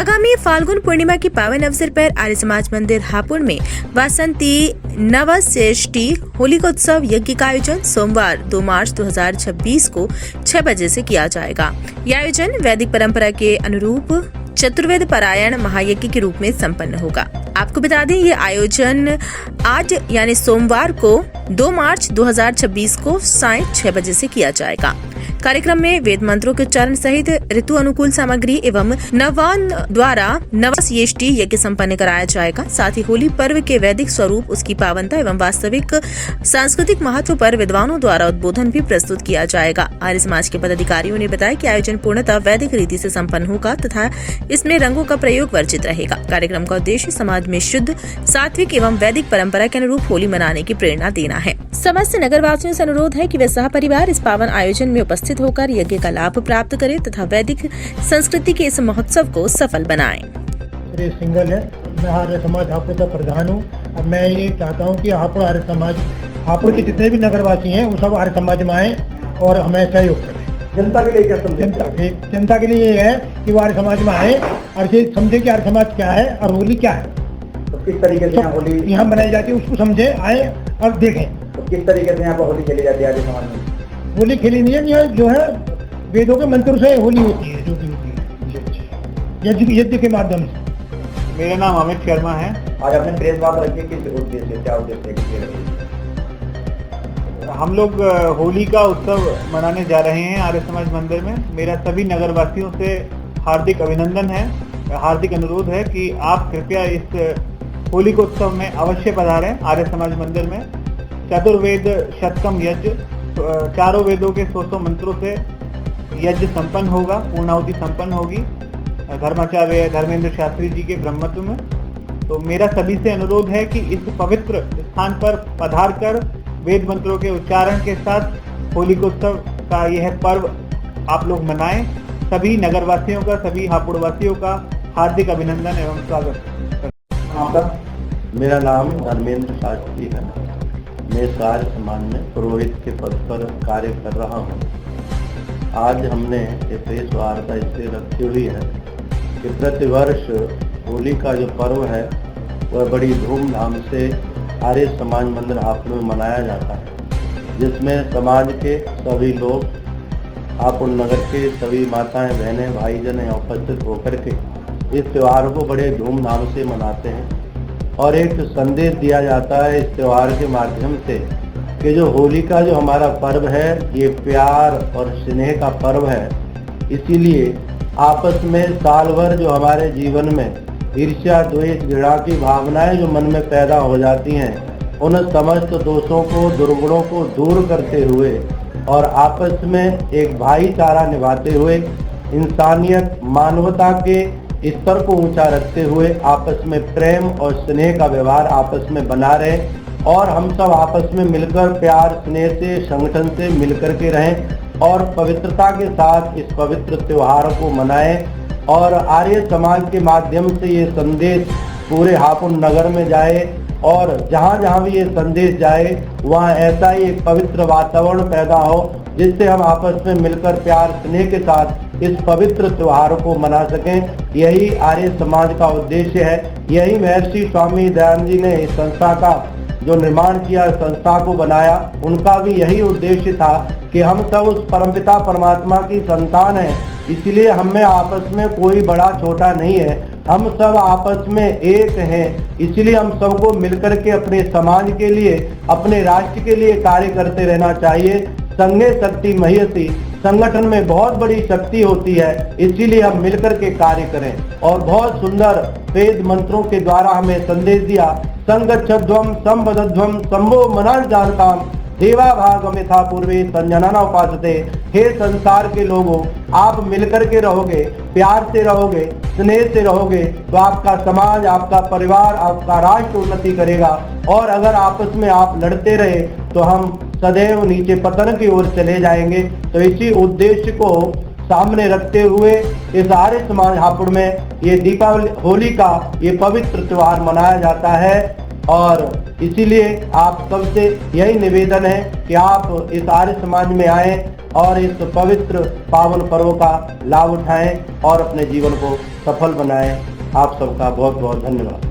आगामी फाल्गुन पूर्णिमा की पावन अवसर पर आर्य समाज मंदिर हापुड़ में वासंती नवसेष्टि होलिकोत्सव यज्ञ का आयोजन सोमवार 2 मार्च 2026 को 6 बजे से किया जाएगा। यह आयोजन वैदिक परंपरा के अनुरूप चतुर्वेद पारायण महायज्ञ के रूप में संपन्न होगा। आपको बता दें, ये आयोजन आज यानी सोमवार को 2 मार्च 2026 को सायं 6 बजे से किया जाएगा। कार्यक्रम में वेद मंत्रों के उच्चारण सहित ऋतु अनुकूल सामग्री एवं नवान द्वारा नवसेष्टि यज्ञ संपन्न कराया जाएगा। साथ ही होली पर्व के वैदिक स्वरूप, उसकी पावनता एवं वास्तविक सांस्कृतिक महत्व पर विद्वानों द्वारा उद्बोधन भी प्रस्तुत किया जाएगा। आर्य समाज के पदाधिकारियों ने बताया कि आयोजन पूर्णतः वैदिक रीति से संपन्न होगा तथा इसमें रंगों का प्रयोग वर्जित रहेगा। कार्यक्रम का उद्देश्य समाज में शुद्ध, सात्विक एवं वैदिक परंपरा के अनुरूप होली मनाने की प्रेरणा देना है। समस्त नगरवासियों से अनुरोध है कि वे सहपरिवार इस पावन आयोजन में उपस्थित होकर यज्ञ का लाभ प्राप्त करें तथा वैदिक संस्कृति के इस महोत्सव को सफल बनाएं। श्री सिंगल है, मैं आर्य समाज हापुड़ का प्रधान हूँ। अब मैं ये चाहता हूँ कि हापुड़ आर्य समाज, हापुड़ के जितने भी नगरवासी हैं वो सब आर्य समाज में आए और हमें सहयोग करें। जनता के लिए क्या समझे? जनता के लिए ये है कि वो आर्य समाज में आए और ये समझे कि आर्य समाज क्या है और होली क्या है। तो किस तरीके से यहाँ होली यहाँ मनाई जाती है उसको समझे, आए और देखें। तो किस तरीके से यहाँ पर होली खेली जाती है आर्य समाज में? होली खेली नहीं है, यहाँ जो है वेदों के मंत्र से होली होती है, जो भी होती है यज्ञ के माध्यम से। मेरा नाम अमित शर्मा है। आज आपने प्रेस बात रखी, किस उद्देश्य, क्या उद्देश्य है? हम लोग होली का उत्सव मनाने जा रहे हैं आर्य समाज मंदिर में। मेरा सभी नगरवासियों से हार्दिक अभिनंदन है, हार्दिक अनुरोध है कि आप कृपया इस होली को उत्सव में अवश्य पधारें। आर्य समाज मंदिर में चतुर्वेद शतकम यज्ञ, चारों वेदों के 100 मंत्रों से यज्ञ संपन्न होगा, पूर्णाहुति संपन्न होगी धर्माचार्य धर्मेंद्र शास्त्री जी के ब्रह्मत्व में। तो मेरा सभी से अनुरोध है कि इस पवित्र स्थान पर पधार कर वेद मंत्रों के उच्चारण के साथ होलिकोत्सव का यह पर्व आप लोग मनाएं। सभी नगरवासियों का, सभी हापुड़वासियों का हार्दिक अभिनंदन एवं स्वागत। आपका? मेरा नाम धर्मेंद्र शास्त्री है। मैं आर्य समाज में पुरोहित के पद पर कार्य कर रहा हूँ। आज हमने ये प्रेस वार्ता इसलिए रखी हुई है कि प्रतिवर्ष होली का जो पर्व है वह बड़ी धूमधाम से आर्य समाज मंदिर हापुड़ में मनाया जाता है, जिसमें समाज के सभी लोग, हापुड़ नगर के सभी माताएं, बहनें, भाईजन उपस्थित होकर के इस त्यौहार को बड़े धूमधाम से मनाते हैं। और एक संदेश दिया जाता है इस त्यौहार के माध्यम से कि जो होली का जो हमारा पर्व है ये प्यार और स्नेह का पर्व है। इसीलिए आपस में साल भर जो हमारे जीवन में ईर्ष्या, द्वेष, घृणा की भावनाएं जो मन में पैदा हो जाती हैं, उन समस्त दोषों को, दुर्गुणों को दूर करते हुए और आपस में एक भाईचारा निभाते हुए, इंसानियत, मानवता के स्तर को ऊंचा रखते हुए आपस में प्रेम और स्नेह का व्यवहार आपस में बना रहे और हम सब आपस में मिलकर प्यार, स्नेह से, संगठन से मिलकर के रहें और पवित्रता के साथ इस पवित्र त्योहार को मनाएं। और आर्य समाज के माध्यम से ये संदेश पूरे हापुड़ नगर में जाए और जहाँ जहाँ भी ये संदेश जाए वहाँ ऐसा ही एक पवित्र वातावरण पैदा हो जिससे हम आपस में मिलकर प्यार, स्नेह के साथ इस पवित्र त्योहार को मना सकें। यही आर्य समाज का उद्देश्य है। यही महर्षि स्वामी दयानंद जी ने इस संस्था का जो निर्माण किया, संस्था को बनाया, उनका भी यही उद्देश्य था कि हम सब उस परमपिता परमात्मा की संतान हैं। इसलिए हम में आपस में कोई बड़ा छोटा नहीं है, हम सब आपस में एक हैं। इसलिए हम सबको मिलकर के अपने समाज के लिए, अपने राष्ट्र के लिए कार्य करते रहना चाहिए। संघे शक्ति महियसी, संगठन में बहुत बड़ी शक्ति होती है, इसीलिए हम मिलकर के कार्य करें। और बहुत सुंदर वेद मंत्रों के द्वारा हमें संदेश दिया, संगच्छध्वम संबद्धध्वम संभो मनाल जानताम देवा भागमिथा पूर्वे संजनना उपासते। हे संसार के लोगों, आप मिलकर के रहोगे, प्यार से रहोगे, स्नेह से रहोगे तो आपका समाज, आपका परिवार, आपका राष्ट्र उन्नति करेगा। और अगर आपस में आप लड़ते रहे तो हम सदैव नीचे पतन की ओर चले जाएंगे। तो इसी उद्देश्य को सामने रखते हुए इस आर्य समाज हापुड़ में ये दीपावली, होली का ये पवित्र त्योहार मनाया जाता है। और इसीलिए आप सबसे यही निवेदन है कि आप इस आर्य समाज में आएं और इस पवित्र पावन पर्व का लाभ उठाएं और अपने जीवन को सफल बनाएं। आप सबका बहुत बहुत धन्यवाद।